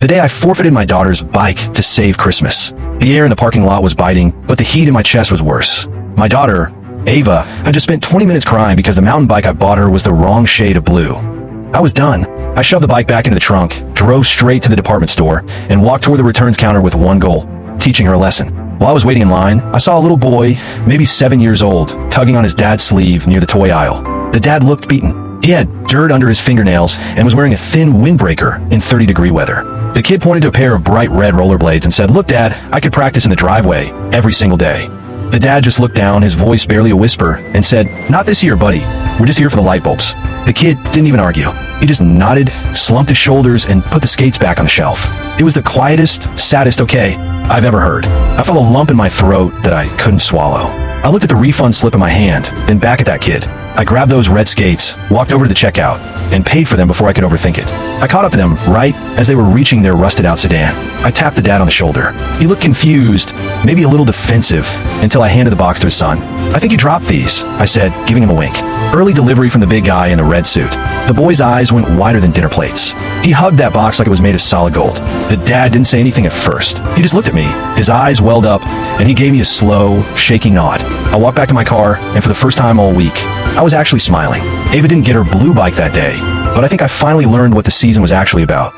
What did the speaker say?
The day I forfeited my daughter's bike to save Christmas. The air in the parking lot was biting, but the heat in my chest was worse. My daughter, Ava, had just spent 20 minutes crying because the mountain bike I bought her was the wrong shade of blue. I was done. I shoved the bike back into the trunk, drove straight to the department store, and walked toward the returns counter with one goal: teaching her a lesson. While I was waiting in line, I saw a little boy, maybe 7 years old, tugging on his dad's sleeve near the toy aisle. The dad looked beaten. He had dirt under his fingernails and was wearing a thin windbreaker in 30-degree weather. The kid pointed to a pair of bright red rollerblades and said, "Look, Dad, I could practice in the driveway every single day." The dad just looked down, his voice barely a whisper, and said, "Not this year, buddy. We're just here for the light bulbs." The kid didn't even argue. He just nodded, slumped his shoulders, and put the skates back on the shelf. It was the quietest, saddest okay I've ever heard. I felt a lump in my throat that I couldn't swallow. I looked at the refund slip in my hand, then back at that kid. I grabbed those red skates, walked over to the checkout, and paid for them before I could overthink it. I caught up to them right as they were reaching their rusted-out sedan. I tapped the dad on the shoulder. He looked confused, maybe a little defensive, until I handed the box to his son. "I think you dropped these," I said, giving him a wink. Early delivery from the big guy in the red suit. The boy's eyes went wider than dinner plates. He hugged that box like it was made of solid gold. The dad didn't say anything at first. He just looked at me. His eyes welled up, and he gave me a slow, shaky nod. I walked back to my car, and for the first time all week, I was actually smiling. Ava didn't get her blue bike that day, but I think I finally learned what the season was actually about.